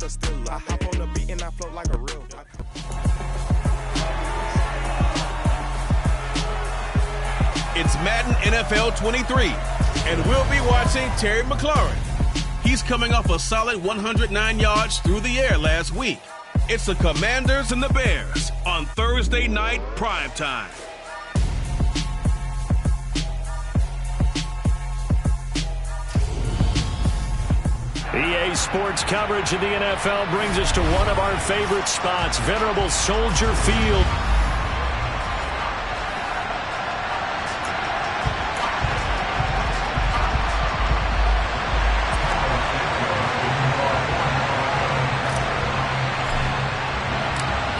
but still I hop on the beat and I float like a real. It's Madden NFL 23, and we'll be watching Terry McLaurin. He's coming off a solid 109 yards through the air last week. It's the Commanders and the Bears on Thursday night primetime. EA Sports coverage of the NFL brings us to one of our favorite spots, venerable Soldier Field.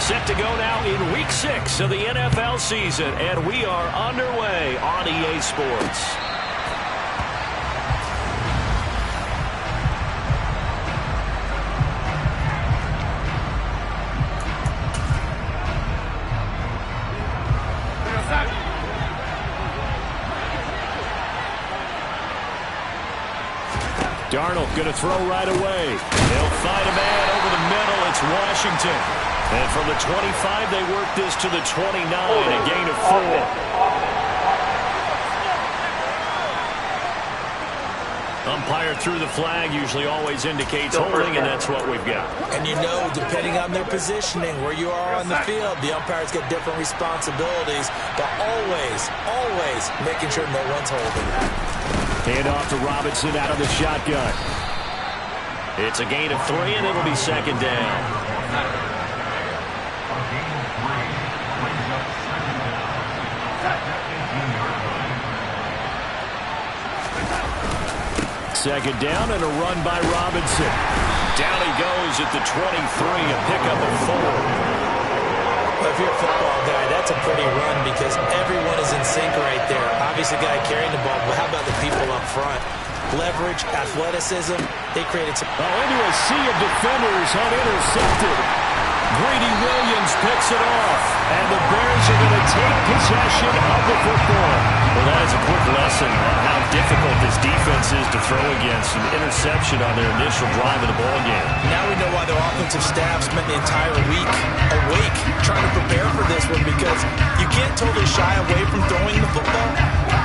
Set to go now in Week 6 of the NFL season, and we are underway on EA Sports. Darnold going to throw right away. They'll find a man over the middle. It's Washington. And from the 25, they work this to the 29, a gain of 4. Umpire threw the flag, usually always indicates holding, and that's what we've got. And you know, depending on their positioning, where you are on the field, the umpires get different responsibilities, but always making sure no one's holding. Hand off to Robinson out of the shotgun. It's a gain of 3, and it'll be second down. Second down and a run by Robinson. Down he goes at the 23, a pickup of 4. Well, if you're a football guy, that's a pretty run because everyone is in sync right there. Obviously, the guy carrying the ball, but how about the people up front? Leverage, athleticism, they created some... into a sea of defenders, unintercepted. Greedy Williams picks it off, and the Bears are going to take possession of the football. Well, that is a quick lesson on how difficult this defense is to throw against. An interception on their initial drive of the ballgame. Now we know why their offensive staff spent the entire week awake trying to prepare for this one, because you can't totally shy away from throwing the football,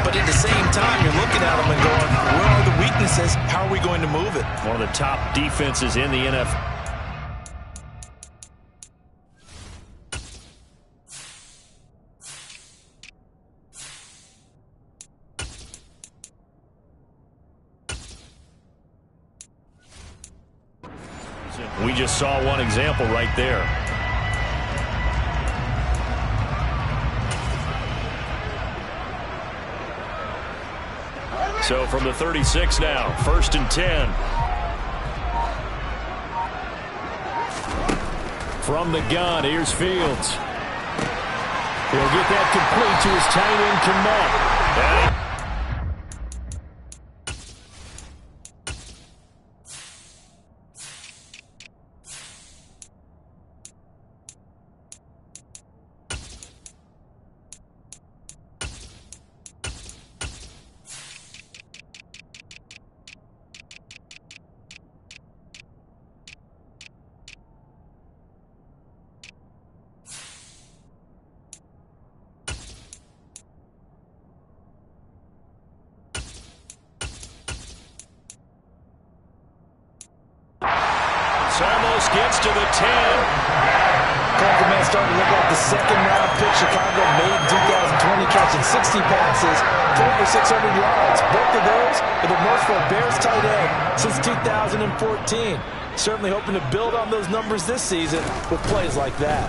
but at the same time, you're looking at them and going, where are the weaknesses? How are we going to move it? One of the top defenses in the NFL. We just saw one example right there. So from the 36 now, 1st and 10. From the gun, here's Fields. He'll get that complete to his tight end, Kmet. Almost gets to the 10. Kmet starting to look like the second-round pick Chicago made in 2020, catching 60 passes, over 600 yards. Both of those are the most for a Bears tight end since 2014. Certainly hoping to build on those numbers this season with plays like that.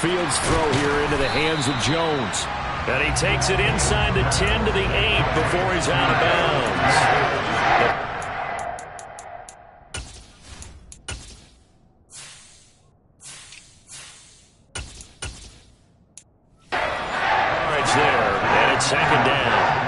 Fields throw here into the hands of Jones. And he takes it inside the 10 to the 8 before he's out of bounds. Second down.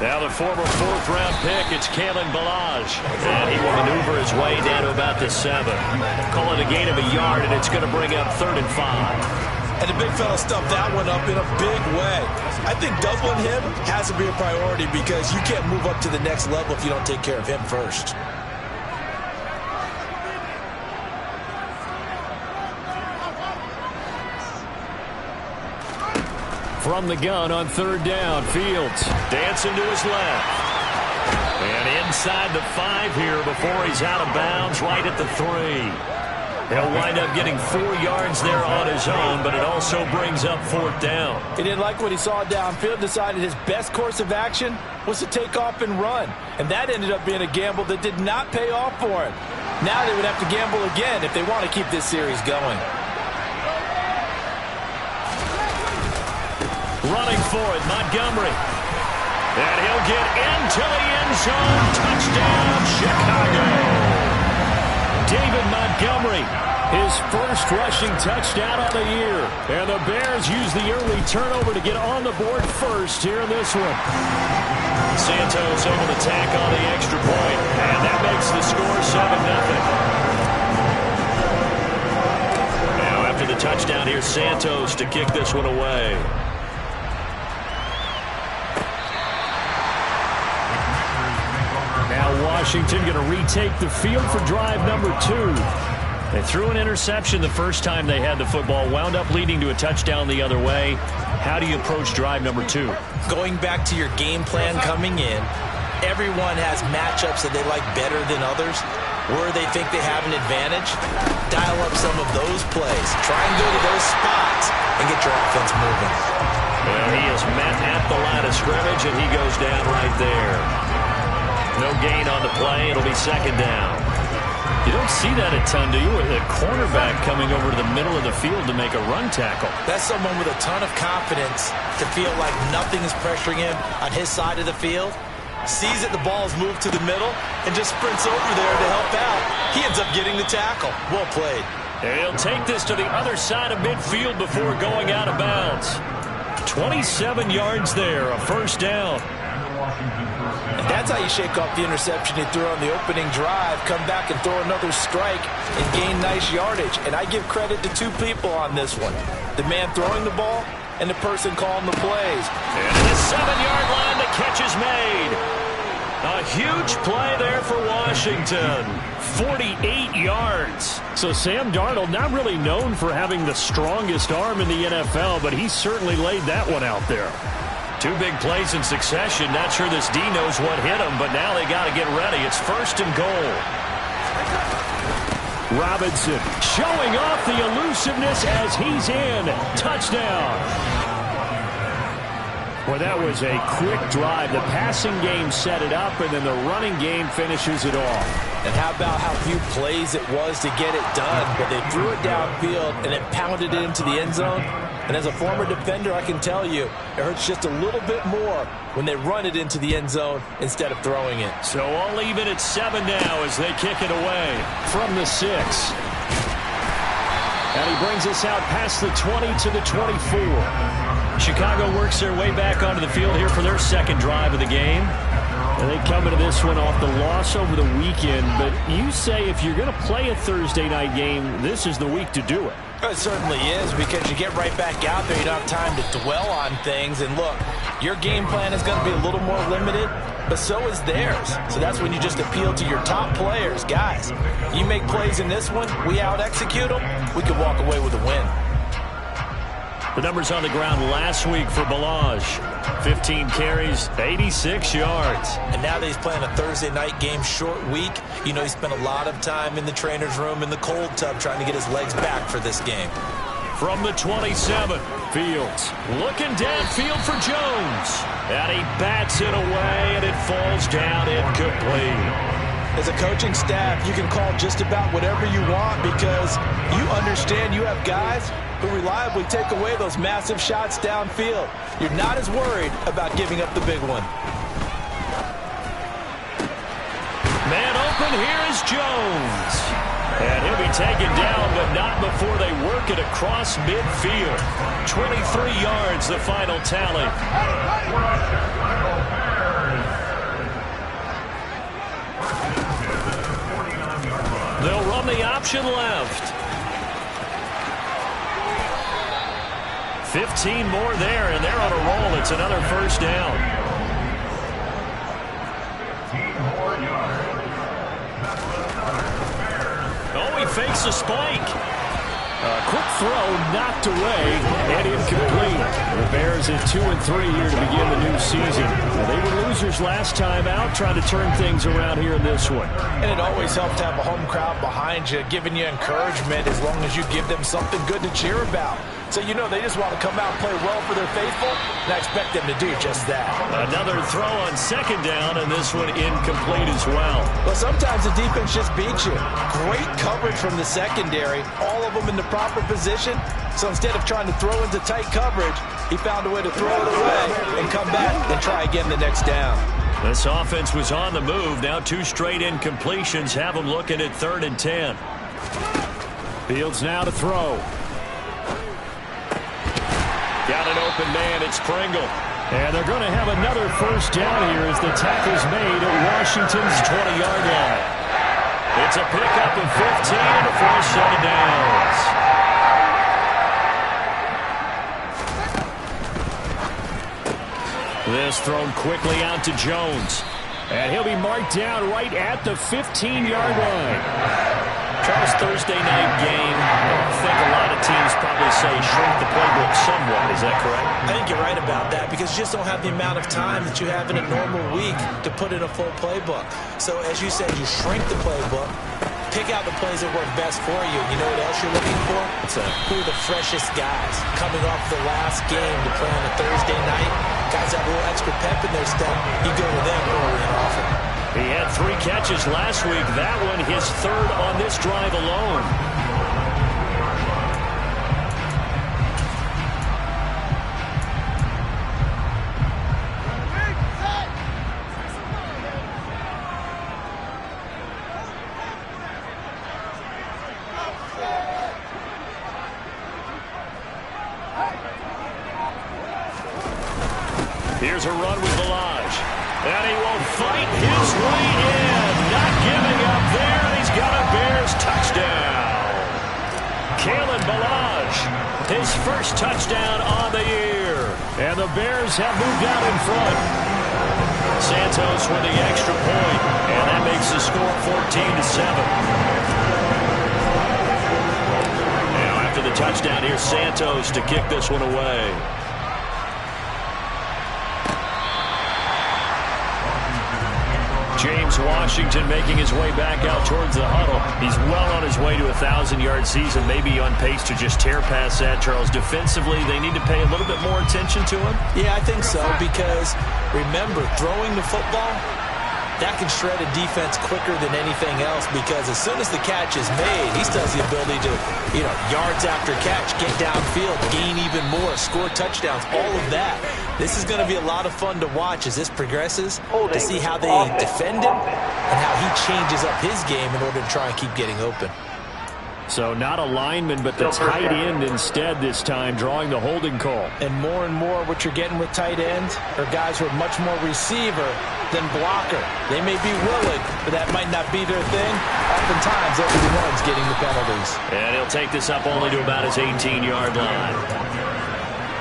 Now the former 4th-round pick, it's Kalen Ballage. And he will maneuver his way down to about the 7. Call it a gain of a yard, and it's going to bring up 3rd and 5. And the big fella stuffed that one up in a big way. I think doubling him has to be a priority because you can't move up to the next level if you don't take care of him first. From the gun on third down, Fields dancing to his left. And inside the 5 here before he's out of bounds, right at the 3. He'll wind up getting 4 yards there on his own, but it also brings up 4th down. He didn't like what he saw downfield, decided his best course of action was to take off and run. And that ended up being a gamble that did not pay off for him. Now they would have to gamble again if they want to keep this series going. Running for it, Montgomery. And he'll get into the end zone. Touchdown, Chicago. David Montgomery, his first rushing touchdown of the year. And the Bears use the early turnover to get on the board first here in this one. Santos able to tack on the extra point. And that makes the score 7-0. Now after the touchdown, here's Santos to kick this one away. Washington going to retake the field for drive number 2. They threw an interception the first time they had the football, wound up leading to a touchdown the other way. How do you approach drive number 2? Going back to your game plan coming in, everyone has matchups that they like better than others. Where they think they have an advantage, dial up some of those plays. Try and go to those spots and get your offense moving. Well, he is met at the line of scrimmage, and he goes down right there. No gain on the play. It'll be 2nd down. You don't see that a ton, do you? A cornerback coming over to the middle of the field to make a run tackle. That's someone with a ton of confidence to feel like nothing is pressuring him on his side of the field. Sees that the ball's moved to the middle and just sprints over there to help out. He ends up getting the tackle. Well played. And he'll take this to the other side of midfield before going out of bounds. 27 yards there, a 1st down. And that's how you shake off the interception he threw on the opening drive, come back and throw another strike and gain nice yardage. And I give credit to 2 people on this one. The man throwing the ball and the person calling the plays. And at the 7-yard line, the catch is made. A huge play there for Washington. 48 yards. So Sam Darnold, not really known for having the strongest arm in the NFL, but he certainly laid that one out there. 2 big plays in succession. Not sure this D knows what hit him, but now they got to get ready. It's 1st and goal. Robinson showing off the elusiveness as he's in. Touchdown. Well, that was a quick drive. The passing game set it up, and then the running game finishes it off. And how about how few plays it was to get it done, but they threw it downfield and it pounded it into the end zone. And as a former defender, I can tell you, it hurts just a little bit more when they run it into the end zone instead of throwing it. So all even at 7 now as they kick it away from the 6. And he brings us out past the 20 to the 24. Chicago works their way back onto the field here for their 2nd drive of the game. And they come into this one off the loss over the weekend. But you say if you're going to play a Thursday night game, this is the week to do it. It certainly is, because you get right back out there. You don't have time to dwell on things. And look, your game plan is going to be a little more limited, but so is theirs. So that's when you just appeal to your top players. Guys, you make plays in this one, we out-execute them, we could walk away with a win. The numbers on the ground last week for Balazs. 15 carries, 86 yards. And now that he's playing a Thursday night game, short week, you know he spent a lot of time in the trainer's room in the cold tub trying to get his legs back for this game. From the 27, Fields looking downfield for Jones. And he bats it away, and it falls down incomplete. As a coaching staff, you can call just about whatever you want because you understand you have guys who reliably take away those massive shots downfield. You're not as worried about giving up the big one. Man open, here is Jones. And he'll be taken down, but not before they work it across midfield. 23 yards, the final tally. They'll run the option left. 15 more there, and they're on a roll. It's another first down. Oh, he fakes a spike. Quick throw knocked away and incomplete. The Bears at 2-3 here to begin the new season. They were losers last time out, trying to turn things around here in this one. And it always helps to have a home crowd behind you, giving you encouragement as long as you give them something good to cheer about. So you know they just want to come out and play well for their faithful, and I expect them to do just that. Another throw on second down, and this one incomplete as well. Well, sometimes the defense just beats you. Great coverage from the secondary, all of them in the proper position. So instead of trying to throw into tight coverage, he found a way to throw it away and come back and try again the next down. This offense was on the move. Now 2 straight incompletions have them looking at 3rd and 10. Fields now to throw. Got an open man. It's Pringle. And they're going to have another first down here as the tackle's made at Washington's 20-yard line. It's a pickup of 15 and a first set of downs. This thrown quickly out to Jones. And he'll be marked down right at the 15-yard line. Charles, Thursday night game, I think a lot of teams probably say shrink the playbook somewhat. Is that correct? I think you're right about that because you just don't have the amount of time that you have in a normal week to put in a full playbook. So as you said, you shrink the playbook, pick out the plays that work best for you. You know what else you're looking for? Who are the freshest guys coming off the last game to play on a Thursday night? Guys have a little extra pep in their step. You go to them early and often. He had 3 catches last week. That one his 3rd on this drive alone. Here's a run with Ballage. And he will fight his way in. Not giving up there. And he's got a Bears touchdown. Kalen Ballage, his first touchdown on the year. And the Bears have moved out in front. Santos with the extra point. And that makes the score 14-7. Now after the touchdown, here's Santos to kick this one away. James Washington making his way back out towards the huddle. He's well on his way to a 1,000-yard season, maybe on pace to just tear past that, Charles. Defensively, they need to pay a little bit more attention to him? Yeah, I think so, because remember, throwing the football, that can shred a defense quicker than anything else, because as soon as the catch is made, he still has the ability to, yards after catch, get downfield, gain even more, score touchdowns, all of that. This is going to be a lot of fun to watch as this progresses, to see how they defend him and how he changes up his game in order to try and keep getting open. So not a lineman, but the tight end instead this time, drawing the holding call. And more what you're getting with tight ends are guys who are much more receiver than blocker. They may be willing, but that might not be their thing. Oftentimes, they'll be the ones getting the penalties. And he'll take this up only to about his 18-yard line.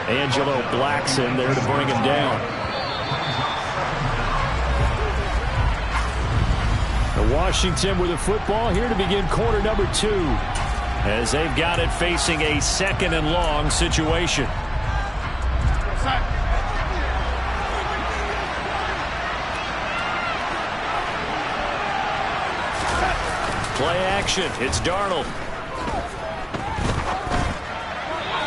Angelo Blackson there to bring him down. Washington with the football here to begin quarter number 2. As they've got it facing a 2nd and long situation. Play action. It's Darnold.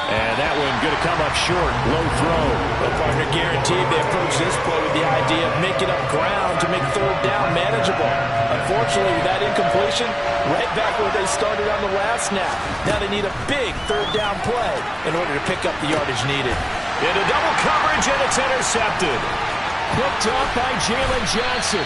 And that one going to come up short. Low throw. The partner guaranteed they approach this play with the idea of making up ground to make 3rd down manageable. Unfortunately, with that incompletion, right back where they started on the last snap. Now they need a big 3rd down play in order to pick up the yardage needed. Into double coverage, and it's intercepted. Picked up by Jalen Johnson.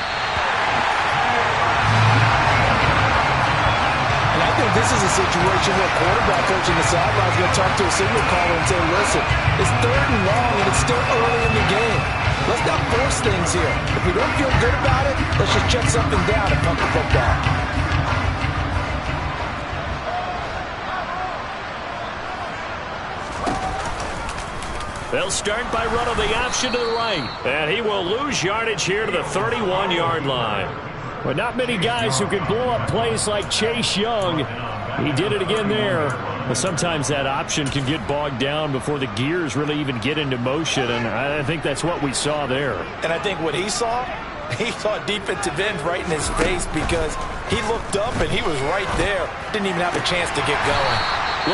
And I think this is a situation where quarterback coach in the sideline is going to talk to a signal caller and say, listen, it's 3rd and long and it's still early in the game. Let's not force things here. If we don't feel good about it, let's just check something down and pump the football. They'll start by running the option to the right. And he will lose yardage here to the 31-yard line. But not many guys who can blow up plays like Chase Young. He did it again there. But sometimes that option can get bogged down before the gears really even get into motion, and I think that's what we saw there. And I think what he saw a defensive end right in his face because he looked up and he was right there. Didn't even have a chance to get going.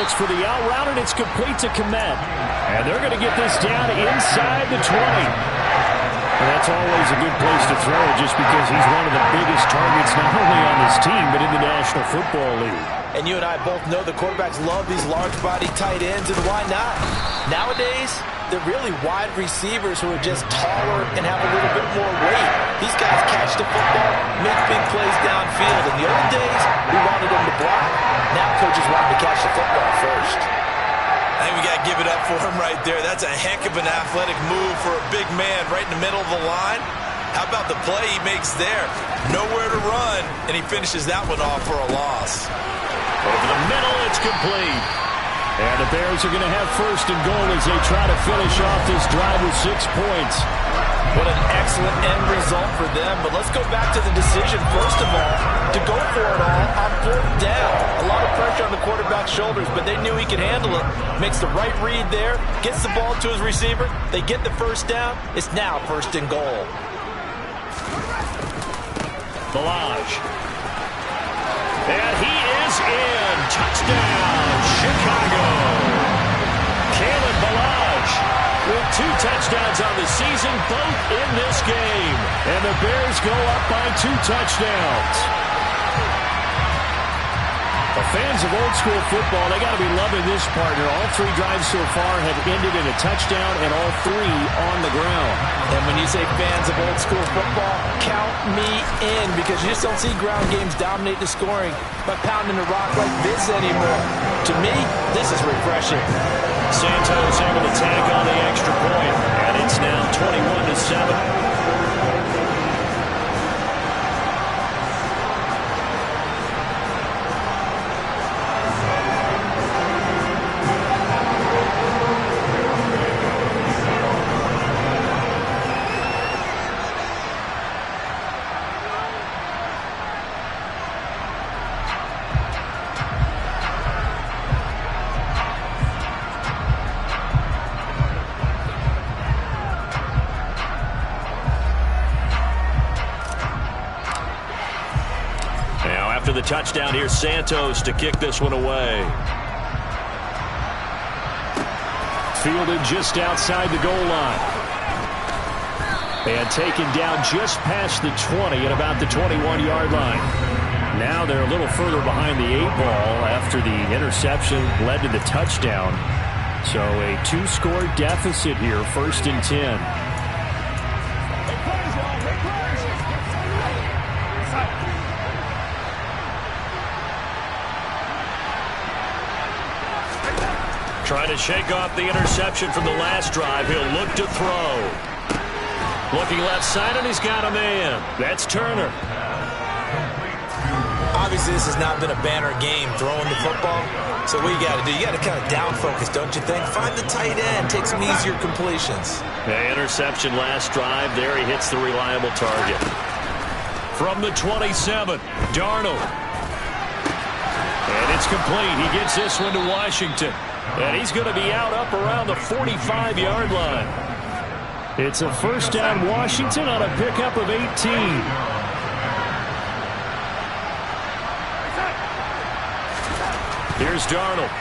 Looks for the out route, and it's complete to Kmet. And they're going to get this down inside the 20. And that's always a good place to throw it just because he's one of the biggest targets not only on this team but in the National Football League. And you and I both know the quarterbacks love these large-body tight ends, and why not? Nowadays, they're really wide receivers who are just taller and have a little bit more weight. These guys catch the football, make big plays downfield. In the old days, we wanted them to block. Now coaches want them to catch the football first. I think we got to give it up for him right there. That's a heck of an athletic move for a big man right in the middle of the line. How about the play he makes there? Nowhere to run, and he finishes that one off for a loss. Over the middle, it's complete. And the Bears are going to have first and goal as they try to finish off this drive with 6 points. What an excellent end result for them. But let's go back to the decision, first of all, to go for it all on 4th down. A lot of pressure on the quarterback's shoulders, but they knew he could handle it. Makes the right read there, gets the ball to his receiver. They get the first down. It's now first and goal. Balaj. And he is in. Touchdown, Chicago. Kalen Balaj with 2 touchdowns on the season, both in this game. And the Bears go up by 2 touchdowns. The fans of old school football, they got to be loving this partner. All 3 drives so far have ended in a touchdown, and all 3 on the ground. And when you say fans of old school football, count me in, because you just don't see ground games dominate the scoring by pounding the rock like this anymore. To me, this is refreshing. Santos able to tag on the extra point, and it's now 21-7. The touchdown here, Santos to kick this one away. Fielded just outside the goal line. And taken down just past the 20 at about the 21-yard line. Now they're a little further behind the 8 ball after the interception led to the touchdown. So a 2-score deficit here, 1st and 10. Trying to shake off the interception from the last drive. He'll look to throw. Looking left side, and he's got a man. That's Turner. Obviously, this has not been a banner game throwing the football. So what you got to do, you got to kind of down focus, don't you think? Find the tight end, take some easier completions. The interception last drive. There he hits the reliable target. From the 27, Darnold. And it's complete. He gets this one to Washington. And he's going to be out up around the 45-yard line. It's a first down Washington on a pickup of 18. Here's Darnold.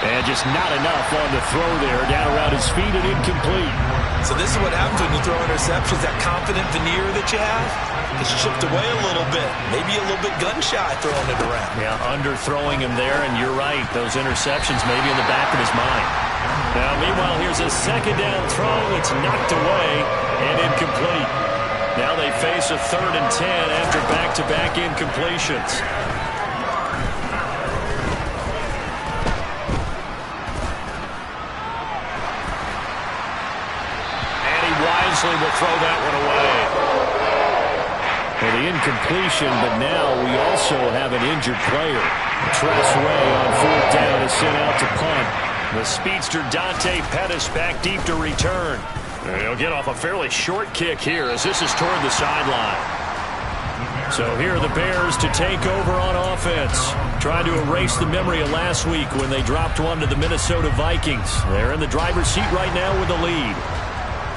And just not enough on the throw there. Down around his feet and incomplete. So this is what happens when you throw interceptions. That confident veneer that you have is chipped away a little bit. Maybe a little bit gun-shy throwing it around. Yeah, underthrowing him there, and you're right. Those interceptions may be in the back of his mind. Now, meanwhile, here's a 2nd down throw. It's knocked away and incomplete. Now they face a 3rd and 10 after back-to-back incompletions. Will throw that one away. Well, the incompletion, but now we also have an injured player. Tress Way on 4th down is sent out to punt. The speedster Dante Pettis back deep to return. And he'll get off a fairly short kick here as this is toward the sideline. So here are the Bears to take over on offense. Trying to erase the memory of last week when they dropped one to the Minnesota Vikings. They're in the driver's seat right now with the lead.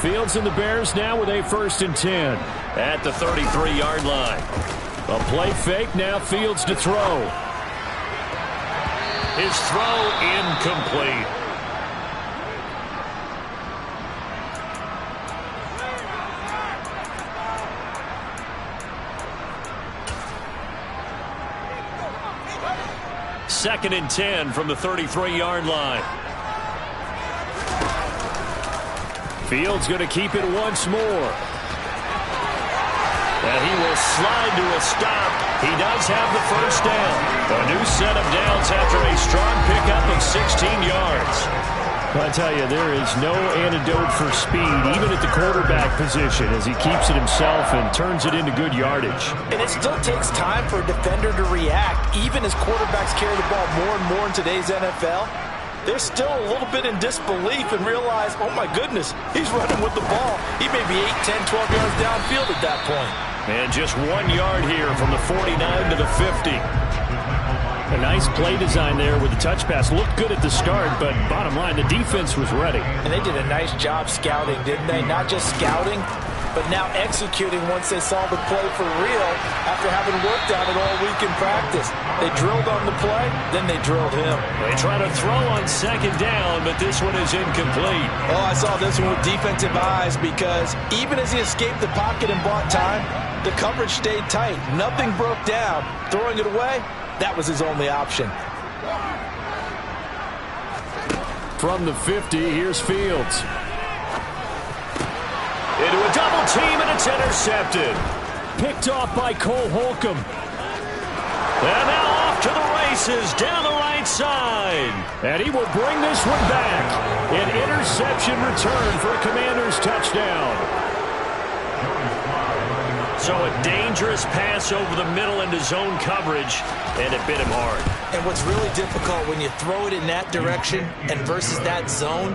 Fields and the Bears now with a 1st and 10 at the 33-yard line. A play fake, now Fields to throw. His throw incomplete. Second and 10 from the 33-yard line. Fields going to keep it once more. And he will slide to a stop. He does have the first down. A new set of downs after a strong pickup of 16 yards. I tell you, there is no antidote for speed, even at the quarterback position, as he keeps it himself and turns it into good yardage. And it still takes time for a defender to react, even as quarterbacks carry the ball more and more in today's NFL. They're still a little bit in disbelief and realize, oh my goodness, he's running with the ball. He may be 8, 10, 12 yards downfield at that point. And just 1 yard here from the 49 to the 50. A nice play design there with the touch pass. Looked good at the start, but bottom line, the defense was ready. And they did a nice job scouting, didn't they? Not just scouting, but now executing once they saw the play for real after having worked on it all week in practice. They drilled on the play, then they drilled him. They try to throw on second down, but this one is incomplete. Oh, I saw this one with defensive eyes because even as he escaped the pocket and bought time, the coverage stayed tight. Nothing broke down. Throwing it away, that was his only option. From the 50, here's Fields. Into a double team, and it's intercepted. Picked off by Cole Holcomb. And now off to the races, down the right side. And he will bring this one back. An interception return for a Commanders touchdown. So a dangerous pass over the middle into zone coverage, and it bit him hard. And what's really difficult when you throw it in that direction and versus that zone,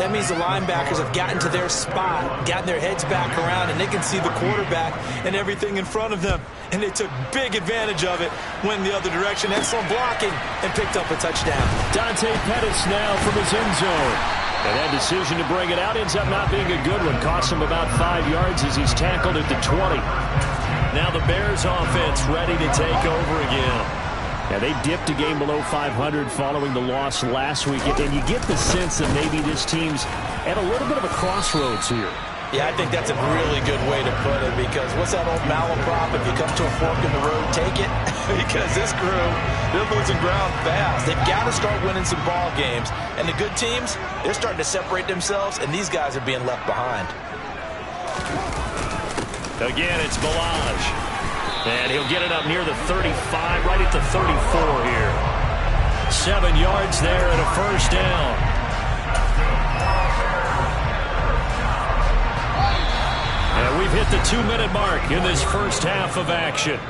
that means the linebackers have gotten to their spot, gotten their heads back around, and they can see the quarterback and everything in front of them. And they took big advantage of it, went the other direction, excellent blocking, and picked up a touchdown. Dante Pettis now from his end zone. And that decision to bring it out ends up not being a good one. Costs him about 5 yards as he's tackled at the 20. Now the Bears offense ready to take over again. Yeah, they dipped a game below 500 following the loss last week. And you get the sense that maybe this team's at a little bit of a crossroads here. Yeah, I think that's a really good way to put it because what's that old malaprop? If you come to a fork in the road, take it. Because this crew, they're losing ground fast. They've got to start winning some ball games. And the good teams, they're starting to separate themselves, and these guys are being left behind. Again, it's Ballage. And he'll get it up near the 35, right at the 34 here. 7 yards there and a first down. And we've hit the 2-minute mark in this first half of action.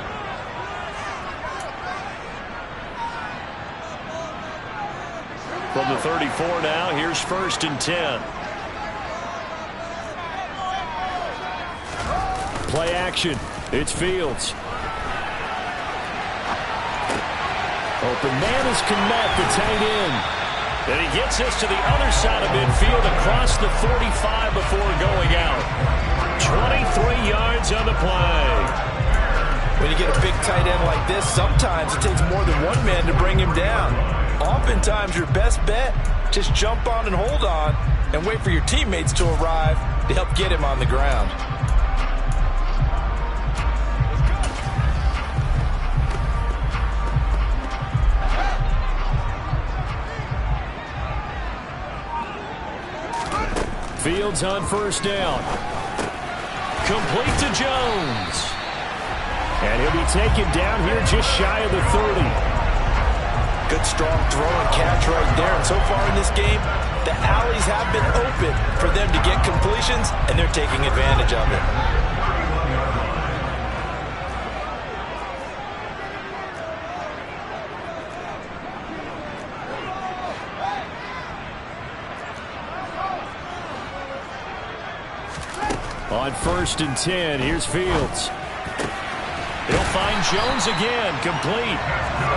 From the 34 now, here's 1st and 10. Play action. It's Fields. Open man is Kmet, the tight end. And he gets this to the other side of midfield across the 45 before going out. 23 yards on the play. When you get a big tight end like this, sometimes it takes more than one man to bring him down. Oftentimes, your best bet, just jump on and hold on and wait for your teammates to arrive to help get him on the ground. Fields on first down. Complete to Jones. And he'll be taken down here just shy of the 30. Good strong throw and catch right there. And so far in this game, the alleys have been open for them to get completions, and they're taking advantage of it. On 1st and 10, here's Fields. He'll find Jones again, complete.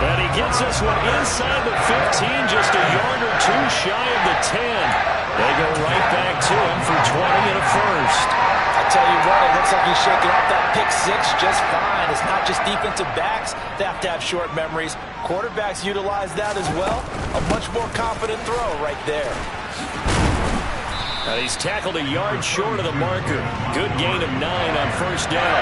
And he gets this one inside the 15, just a yard or two shy of the 10. They go right back to him for 20 and a first. I tell you what, it looks like he's shaking off that pick six just fine. It's not just defensive backs that have to have short memories. Quarterbacks utilize that as well. A much more confident throw right there. And he's tackled a yard short of the marker. Good gain of 9 on 1st down.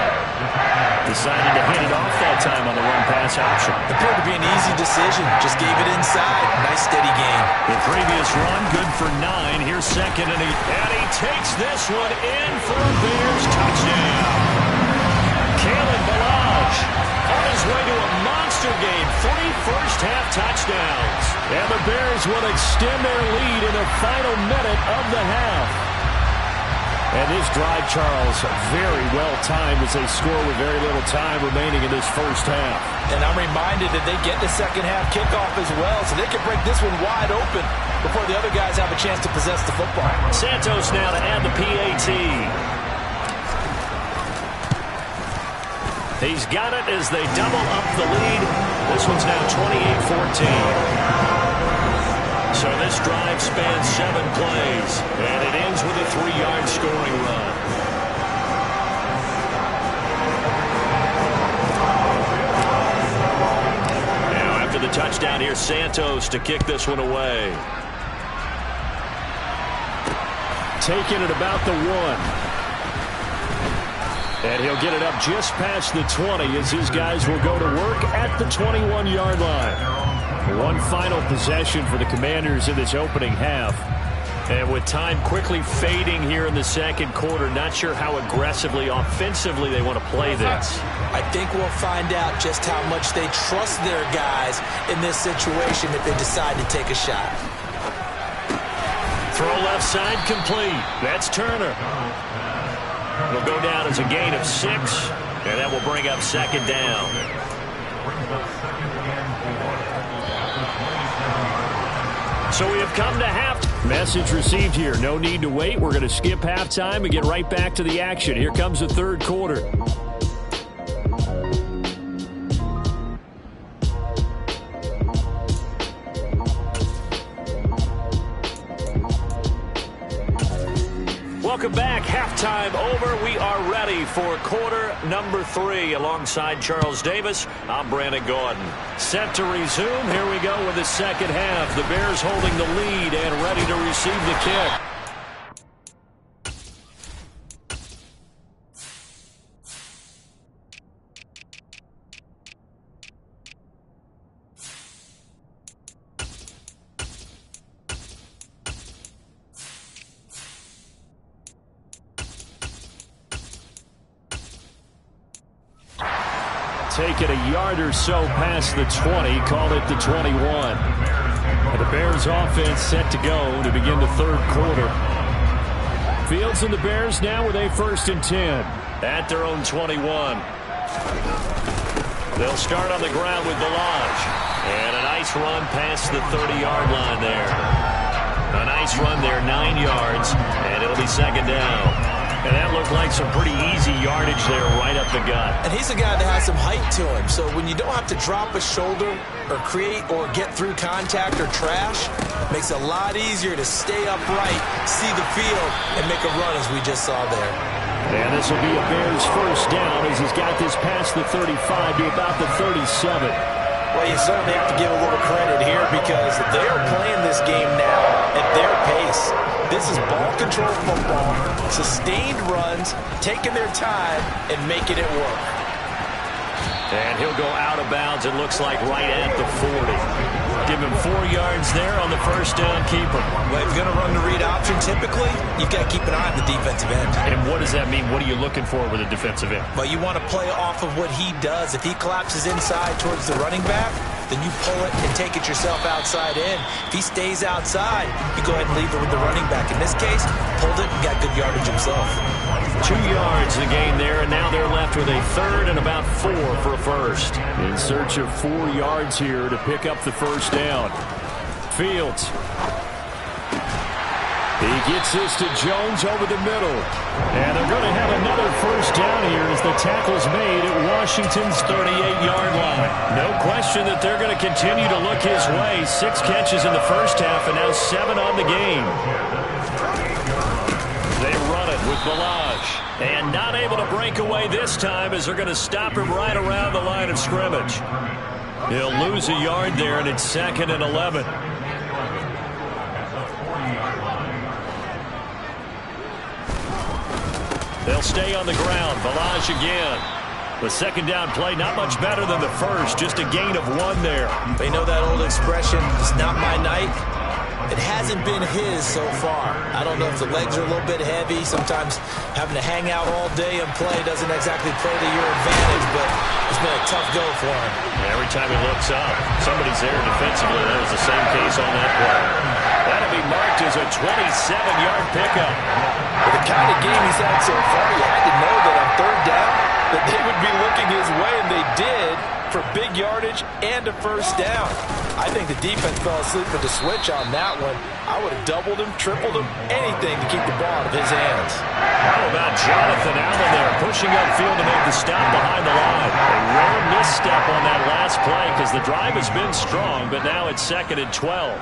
Decided to hand it off that time on the run-pass option. Appeared to be an easy decision. Just gave it inside. Nice steady gain. The previous run, good for 9. Here's 2nd, and he takes this one in for a Bears touchdown. Kalen Ballage on his way to a monster game. 3 first-half touchdowns. And the Bears will extend their lead in the final minute of the half. And this drive, Charles, very well timed as they score with very little time remaining in this first half. And I'm reminded that they get the second half kickoff as well, so they can break this one wide open before the other guys have a chance to possess the football. Santos now to add the PAT. He's got it as they double up the lead. This one's now 28-14. So this drive spans 7 plays, and it ends with a 3-yard scoring run. Now after the touchdown, here's Santos to kick this one away. Taking it about the 1. And he'll get it up just past the 20 as his guys will go to work at the 21-yard line. One final possession for the Commanders in this opening half. And with time quickly fading here in the second quarter, not sure how aggressively, offensively they want to play this. I think we'll find out just how much they trust their guys in this situation if they decide to take a shot. Throw left side complete. That's Turner. It'll go down as a gain of 6, and that will bring up 2nd down. So we have come to half. Message received here. No need to wait. We're going to skip halftime and get right back to the action. Here comes the third quarter. Welcome back. Halftime over. We are ready for quarter number 3. Alongside Charles Davis, I'm Brandon Gaudin. Set to resume. Here we go with the second half. The Bears holding the lead and ready to receive the kick. Take it a yard or so past the 20, called it the 21. And the Bears offense set to go to begin the third quarter. Fields and the Bears now with a 1st and 10. At their own 21. They'll start on the ground with Ballage. And a nice run past the 30-yard line there. A nice run there, 9 yards, and it'll be 2nd down. And that looked like some pretty easy yardage there right up the gut. And he's a guy that has some height to him. So when you don't have to drop a shoulder or create or get through contact or trash, it makes it a lot easier to stay upright, see the field, and make a run as we just saw there. And this will be a Bears 1st down as he's got this past the 35 to about the 37. Well, you certainly have to give a little credit here because they're playing this game now at their pace. This is ball control football, sustained runs, taking their time, and making it work. And he'll go out of bounds, it looks like, right at the 40. Give him 4 yards there on the 1st down keeper. Well, if you're going to run the read option, typically, you've got to keep an eye on the defensive end. And what does that mean? What are you looking for with a defensive end? Well, you want to play off of what he does. If he collapses inside towards the running back, then you pull it and take it yourself outside in. If he stays outside, you go ahead and leave it with the running back. In this case, pulled it and got good yardage himself. 2 yards the gain there, and now they're left with a 3rd and about 4 for a 1st. In search of 4 yards here to pick up the 1st down. Fields. He gets this to Jones over the middle. And they're going to have another first down here as the tackle's made at Washington's 38-yard line. No question that they're going to continue to look his way. 6 catches in the first half and now 7 on the game. They run it with Ballage. And not able to break away this time as they're going to stop him right around the line of scrimmage. He'll lose a yard there, and it's 2nd and 11. They'll stay on the ground. Ballage again. The second down play, not much better than the first. Just a gain of 1 there. But you know that old expression, it's not my night? It hasn't been his so far. I don't know if the legs are a little bit heavy. Sometimes having to hang out all day and play doesn't exactly play to your advantage, but it's been a tough go for him. Every time he looks up, somebody's there defensively. That was the same case on that play. That'll be marked as a 27-yard pickup. With the kind of game he's had so far, you had to know that on 3rd down that they would be looking his way, and they did, for big yardage and a first down. I think the defense fell asleep with the switch on that one. I would have doubled him, tripled him, anything to keep the ball out of his hands. How about Jonathan Allen there, pushing upfield to make the stop behind the line? A rare misstep on that last play because the drive has been strong, but now it's 2nd and 12.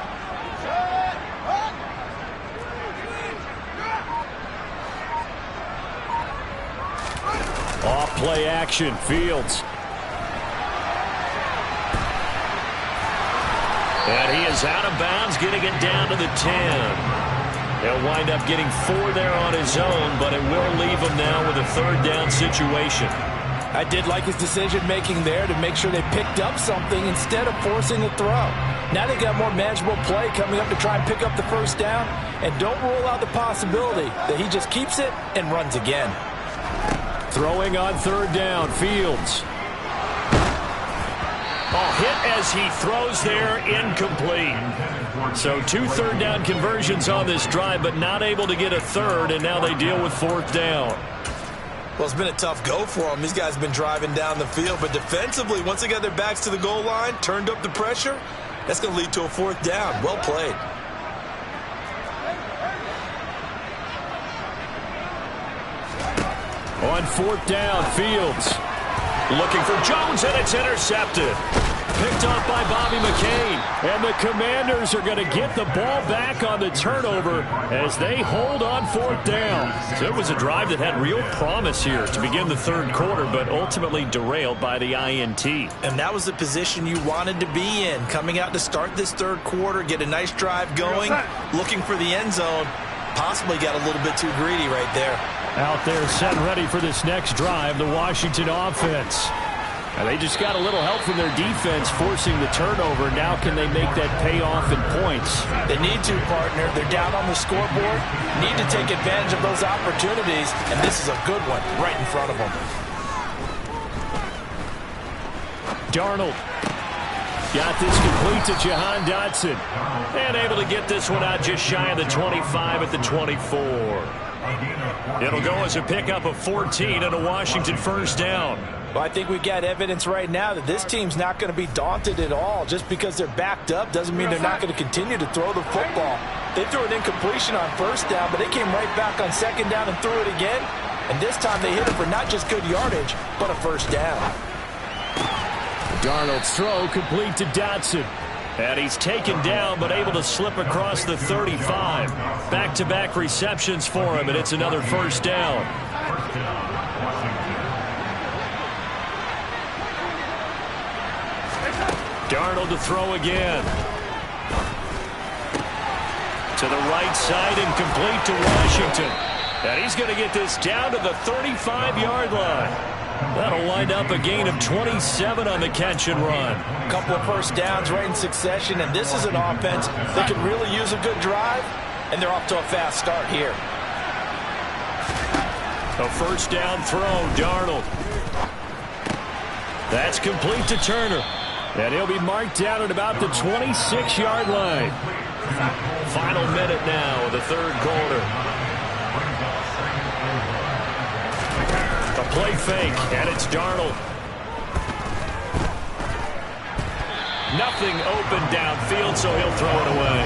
Off play action, Fields. And he is out of bounds, getting it down to the 10. They'll wind up getting 4 there on his own, but it will leave him now with a 3rd down situation. I did like his decision-making there to make sure they picked up something instead of forcing a throw. Now they got more manageable play coming up to try and pick up the first down, and don't rule out the possibility that he just keeps it and runs again. Throwing on 3rd down, Fields. Hit as he throws there, incomplete. So 2 3rd down conversions on this drive, but not able to get a 3rd, and now they deal with 4th down. Well, it's been a tough go for them. These guys have been driving down the field, but defensively, once they got their backs to the goal line, turned up the pressure, that's going to lead to a 4th down. Well played. On 4th down, Fields. Looking for Jones, and it's intercepted. Picked off by Bobby McCain. And the Commanders are going to get the ball back on the turnover as they hold on 4th down. So it was a drive that had real promise here to begin the 3rd quarter, but ultimately derailed by the INT. And that was the position you wanted to be in. Coming out to start this 3rd quarter, get a nice drive going, looking for the end zone. Possibly got a little bit too greedy right there. Out there set ready for this next drive, the Washington offense. And they just got a little help from their defense forcing the turnover. Now can they make that pay off in points? They need to, partner. They're down on the scoreboard. Need to take advantage of those opportunities, and this is a good one right in front of them. Darnold got this complete to Jahan Dotson. And able to get this one out just shy of the 25 at the 24. It'll go as a pickup of 14 and a Washington first down. Well, I think we've got evidence right now that this team's not going to be daunted at all. Just because they're backed up doesn't mean they're not going to continue to throw the football. They threw an incompletion on 1st down, but they came right back on 2nd down and threw it again. And this time they hit it for not just good yardage, but a first down. Darnold's throw complete to Dotson. And he's taken down, but able to slip across the 35. Back-to-back receptions for him, and it's another first down. Darnold to throw again. To the right side and complete to Washington. And he's going to get this down to the 35-yard line. That'll wind up a gain of 27 on the catch and run. A couple of first downs right in succession, and this is an offense that could really use a good drive, and they're off to a fast start here. A first down throw, Darnold. That's complete to Turner. And he'll be marked down at about the 26-yard line. Final minute now of the 3rd quarter. A play fake, and it's Darnold. Nothing open downfield, so he'll throw it away.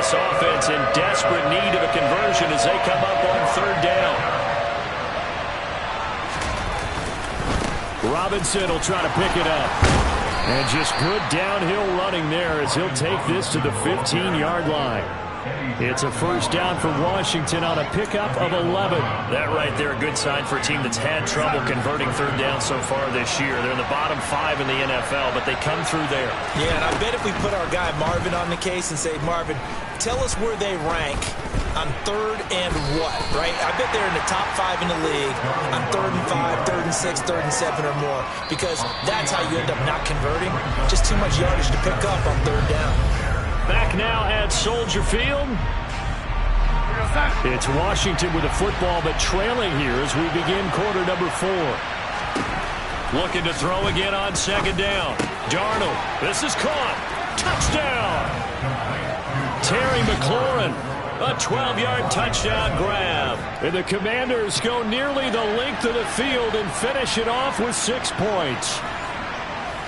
This offense in desperate need of a conversion as they come up on third down. Robinson will try to pick it up. And just good downhill running there as he'll take this to the 15-yard line. It's a first down for Washington on a pickup of 11. That right there, a good sign for a team that's had trouble converting third down so far this year. They're in the bottom 5 in the NFL, but they come through there. Yeah, and I bet if we put our guy Marvin on the case and say, Marvin, tell us where they rank on third and what, right? I bet they're in the top 5 in the league on 3rd and 5, 3rd and 6, 3rd and 7 or more, because that's how you end up not converting. Just too much yardage to pick up on third down. Back now at Soldier Field. It's Washington with the football, but trailing here as we begin quarter number 4. Looking to throw again on second down. Darnold, this is caught. Touchdown! Terry McLaurin, a 12-yard touchdown grab. And the Commanders go nearly the length of the field and finish it off with 6 points.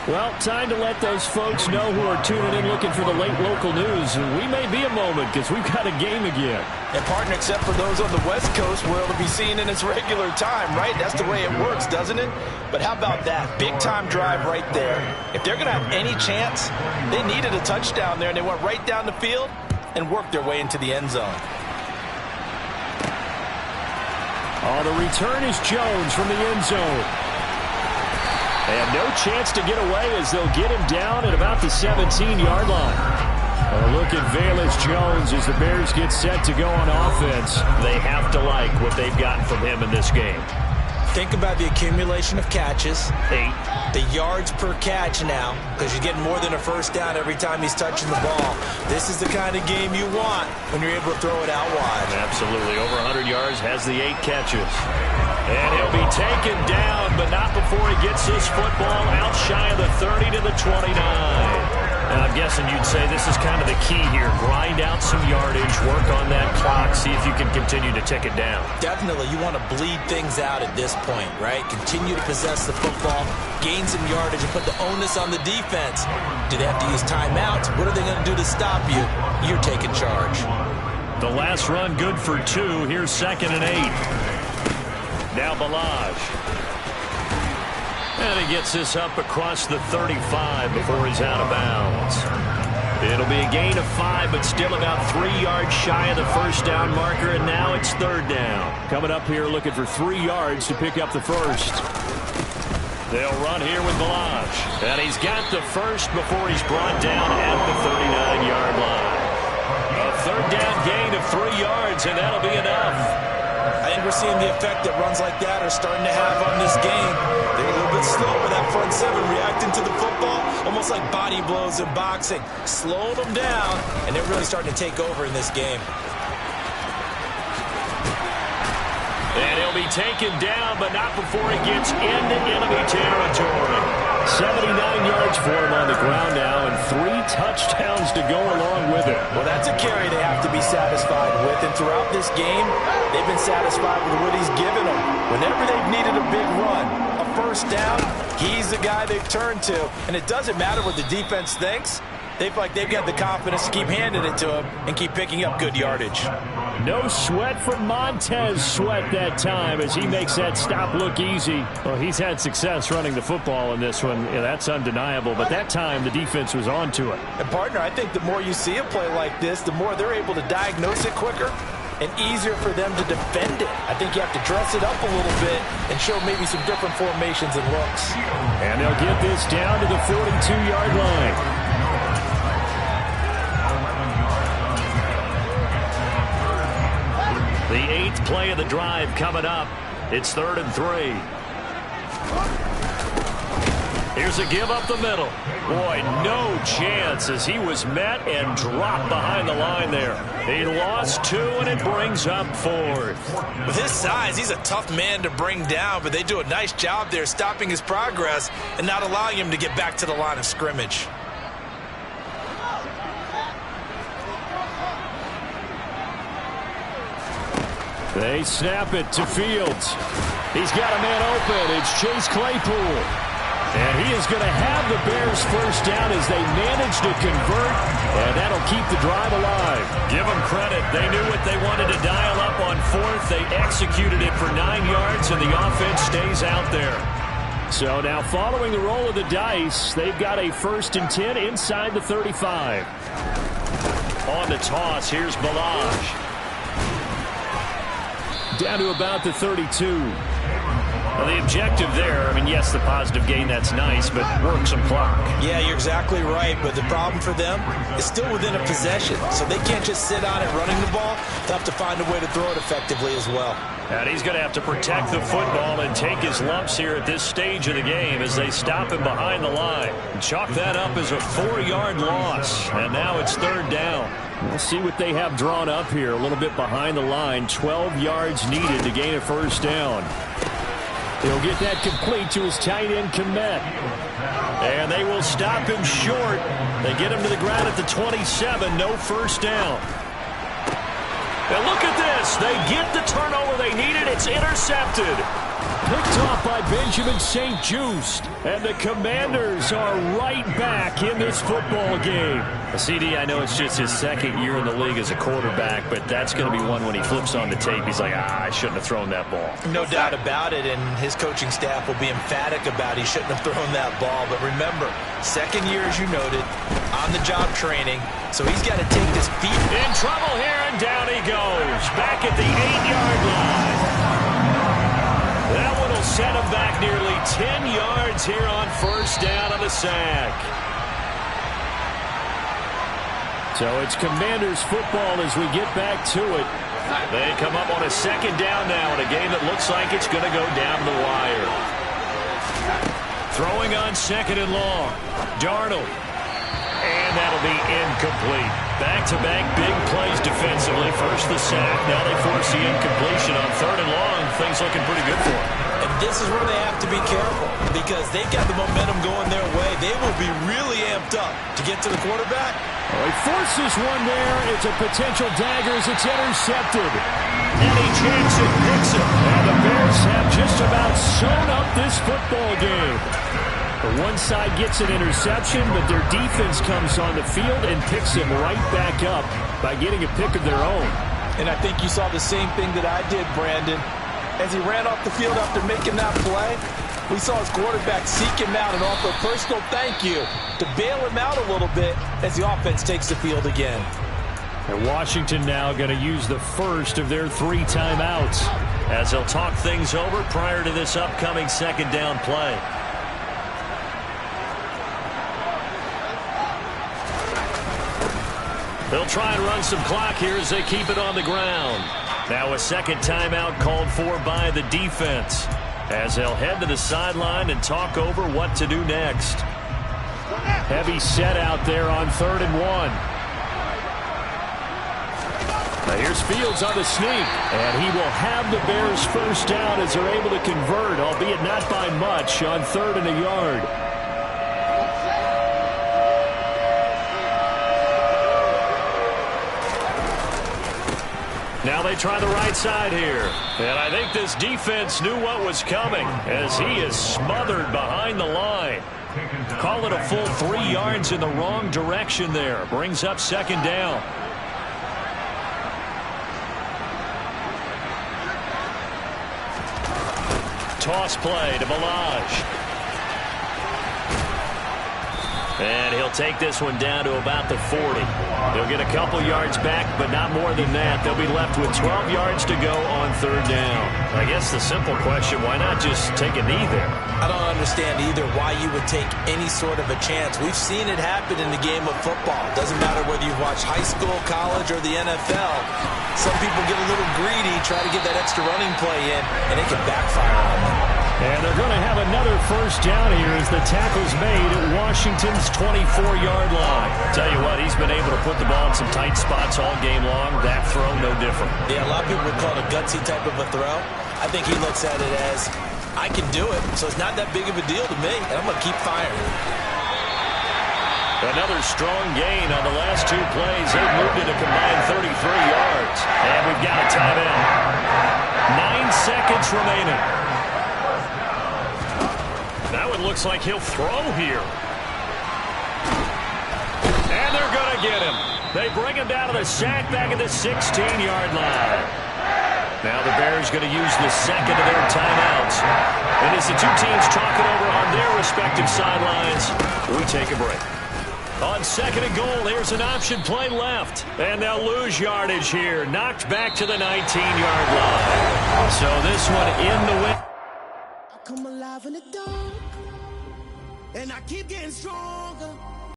Well, time to let those folks know who are tuning in looking for the late local news. We may be a moment because we've got a game again. And, partner, except for those on the West Coast, where it'll be seen in its regular time, right? That's the way it works, doesn't it? But how about that? Big-time drive right there. If they're going to have any chance, they needed a touchdown there, and they went right down the field and worked their way into the end zone. Oh, the return is Jones from the end zone. And no chance to get away as they'll get him down at about the 17-yard line. A look at Velus Jones as the Bears get set to go on offense. They have to like what they've gotten from him in this game. Think about the accumulation of catches. 8. The yards per catch now, because you're getting more than a first down every time he's touching the ball. This is the kind of game you want when you're able to throw it out wide. Absolutely. Over 100 yards, has the 8 catches. And he'll be taken down, but not before he gets this football out shy of the 30 to the 29. And I'm guessing you'd say this is kind of the key here. Grind out some yardage, work on that clock, see if you can continue to tick it down. Definitely, you want to bleed things out at this point, right? Continue to possess the football, gain some yardage, and put the onus on the defense. Do they have to use timeouts? What are they going to do to stop you? You're taking charge. The last run good for 2. Here's 2nd and 8. Now Balazs. And he gets this up across the 35 before he's out of bounds. It'll be a gain of 5, but still about 3 yards shy of the first down marker, and now it's 3rd down. Coming up here looking for 3 yards to pick up the first. They'll run here with Balazs. And he's got the first before he's brought down at the 39-yard line. A 3rd down gain of 3 yards, and that'll be enough. I think we're seeing the effect that runs like that are starting to have on this game. They're a little bit slow with that front 7 reacting to the football, almost like body blows in boxing. Slowing them down, and they're really starting to take over in this game. And he'll be taken down, but not before he gets into enemy territory. 79 yards for him on the ground now, and 3 touchdowns to go along with it. Well, that's a carry they have to be satisfied with, and throughout this game, they've been satisfied with what he's given them. Whenever they've needed a big run, a first down, he's the guy they've turned to. And it doesn't matter what the defense thinks. They feel like they've got the confidence to keep handing it to him and keep picking up good yardage. No sweat from Montez Sweat that time as he makes that stop look easy. Well, he's had success running the football in this one. Yeah, that's undeniable. But that time, the defense was on to it. And, partner, I think the more you see a play like this, the more they're able to diagnose it quicker and easier for them to defend it. I think you have to dress it up a little bit and show maybe some different formations and looks. And they'll get this down to the 42-yard line. The 8th play of the drive coming up. It's 3rd and 3. Here's a give up the middle. Boy, no chance as he was met and dropped behind the line there. He lost 2, and it brings up 4th. With his size, he's a tough man to bring down, but they do a nice job there stopping his progress and not allowing him to get back to the line of scrimmage. They snap it to Fields. He's got a man open. It's Chase Claypool. And he is going to have the Bears first down as they manage to convert. And that'll keep the drive alive. Give them credit. They knew what they wanted to dial up on fourth. They executed it for 9 yards, and the offense stays out there. So now following the roll of the dice, they've got a 1st and 10 inside the 35. On the toss, here's Balaj. Down to about the 32. Well, the objective there, I mean, yes, the positive gain, that's nice, but work some clock. Yeah, you're exactly right, but the problem for them is still within a possession, so they can't just sit on it running the ball. They'll have to find a way to throw it effectively as well. And he's going to have to protect the football and take his lumps here at this stage of the game as they stop him behind the line. Chalk that up as a 4-yard loss, and now it's 3rd down. We'll see what they have drawn up here. A little bit behind the line. 12 yards needed to gain a 1st down. He'll get that complete to his tight end, Kmet. And they will stop him short. They get him to the ground at the 27. No 1st down. And look at this. They get the turnover they needed. It's intercepted. Picked off by Benjamin St-Juste. And the Commanders are right back in this football game. CD, I know it's just his 2nd year in the league as a quarterback, but that's going to be one when he flips on the tape. He's like, I shouldn't have thrown that ball. No doubt about it, and his coaching staff will be emphatic about he shouldn't have thrown that ball. But remember, 2nd year, as you noted, on-the-job training, so he's got to take this feet. In trouble here, and down he goes. Back at the 8-yard line. That one will set him back nearly 10 yards here on 1st down on the sack. So it's Commanders football as we get back to it. They come up on a 2nd down now in a game that looks like it's going to go down the wire. Throwing on 2nd and long. Darnold. And that'll be incomplete. Back-to-back big plays defensively. First the sack. Now they force the incompletion on 3rd and long. Things looking pretty good for them. And this is where they have to be careful because they've got the momentum going their way. They will be really amped up to get to the quarterback. Oh, he forces one there. It's a potential dagger as it's intercepted. Eddie Jackson picks it. And the Bears have just about sewn up this football game. The one side gets an interception, but their defense comes on the field and picks him right back up by getting a pick of their own. And I think you saw the same thing that I did, Brandon. As he ran off the field after making that play, we saw his quarterback seek him out and offer a personal thank you to bail him out a little bit as the offense takes the field again. And Washington now going to use the first of their 3 timeouts as they'll talk things over prior to this upcoming 2nd down play. They'll try and run some clock here as they keep it on the ground. Now a 2nd timeout called for by the defense as they'll head to the sideline and talk over what to do next. Heavy set out there on 3rd and 1. Now here's Fields on the sneak, and he will have the Bears 1st down as they're able to convert, albeit not by much, on 3rd and a yard. Now they try the right side here. And I think this defense knew what was coming as he is smothered behind the line. Call it a full 3 yards in the wrong direction there. Brings up 2nd down. Toss play to Balaj. And he'll take this one down to about the 40. They'll get a couple yards back, but not more than that. They'll be left with 12 yards to go on 3rd down. I guess the simple question, why not just take a knee there? I don't understand either why you would take any sort of a chance. We've seen it happen in the game of football. It doesn't matter whether you watch high school, college, or the NFL. Some people get a little greedy, try to get that extra running play in, and it can backfire on them. And they're going to have another 1st down here as the tackle's made at Washington's 24-yard line. Tell you what, he's been able to put the ball in some tight spots all game long. That throw, no different. Yeah, a lot of people would call it a gutsy type of a throw. I think he looks at it as, I can do it, so it's not that big of a deal to me, and I'm going to keep firing. Another strong gain on the last 2 plays. They've moved it a combined 33 yards. And we've got a timeout. 9 seconds remaining. That one looks like he'll throw here. And they're going to get him. They bring him down to the sack back at the 16-yard line. Now the Bears going to use the second of their timeouts. And as the two teams talk it over on their respective sidelines, we take a break. On second and goal, here's an option play left. And they'll lose yardage here. Knocked back to the 19-yard line. So this one in the win. I come alive in the dark, and I keep getting stronger.